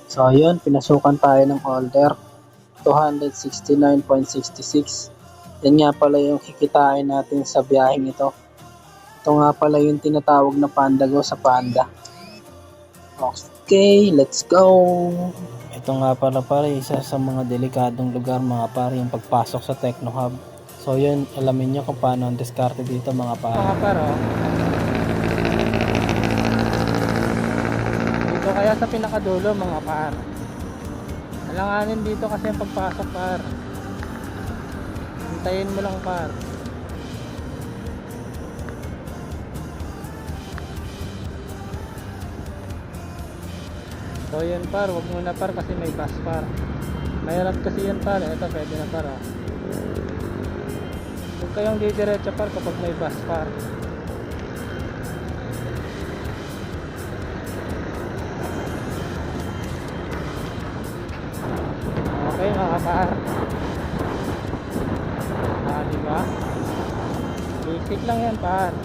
So ayun, pinasukan tayo ng order, 269.66. Yan nga pala yung kikitain natin sa biyaheng ito. Ito nga pala yung tinatawag na Pandago sa Panda. Okay, let's go! Ito nga pala pare, isa sa mga delikadong lugar mga pare, yung pagpasok sa Techno Hub. So yun, alamin nyo kung paano ang diskarte dito mga pare. Mga pare, dito kaya sa pinakadulo mga pare. Alanganin dito kasi ang pagpasok par. Hintayin mo lang par. So yan par, wag muna par kasi may bus par. Mahirap kasi yan par. Ito pwede na par oh. Huwag kayong didiretso par kapag may bus par. Okay mga par. Diba? Basic lang yan par.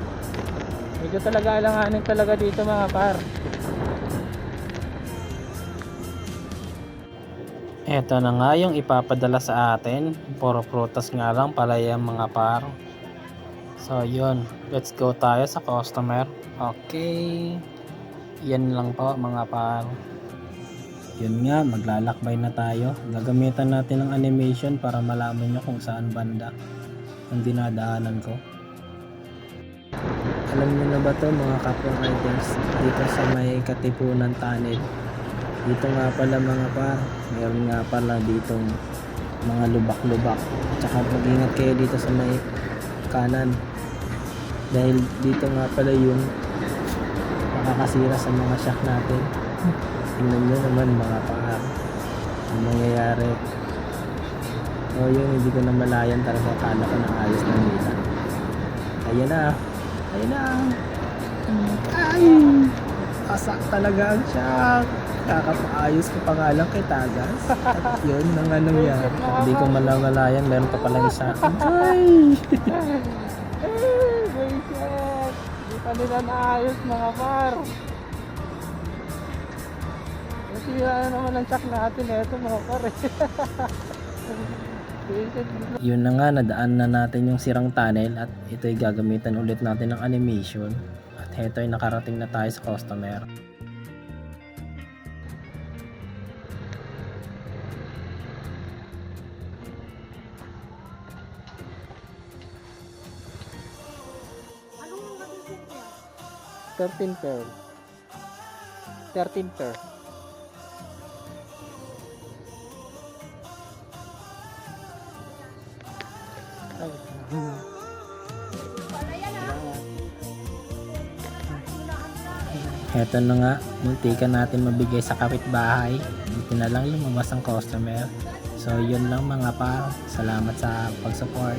Medyo talaga alanganin talaga dito mga par. Eto na nga yung ipapadala sa atin. Puro prutas nga lang pala yung mga par. So yun, let's go tayo sa customer. Okay, yan lang po mga par. Yun nga, maglalakbay na tayo. Gagamitan natin ng animation para malaman nyo kung saan banda ang dinadaanan ko. Alam nyo na ba to mga kapwa riders, dito sa may Katipunan Tunnel, dito nga pala mga par, meron nga pala ditong mga lubak-lubak. Tsaka mag-ingat kayo dito sa may kanan, dahil dito nga pala yung makakasira sa mga shock natin. Tingnan nyo naman mga par ang nangyayari. O yun, hindi ko na malayan talaga, akala ko na ayos na nila. Ayan na, ayun na. Ay, asak talaga ang shock. Kakapaayos ko pa nga lang kay Tagas. At yun na nga nangyari. Hindi ko malayan, meron pa palang isa. Ay! Buisit! Hindi pa nila naayos mga par. Nasira na naman ang shock natin. Eto mga par. Yun na nga, nadaan na natin yung sirang tunnel at ito'y gagamitan ulit natin ng animation. At ito'y nakarating na tayo sa customer. $13 per. $13 per. Heto na nga, muntikan natin mabigay sa kapitbahay. Dito na lang lumabas ang customer. So yun lang mga par, salamat sa pag-support.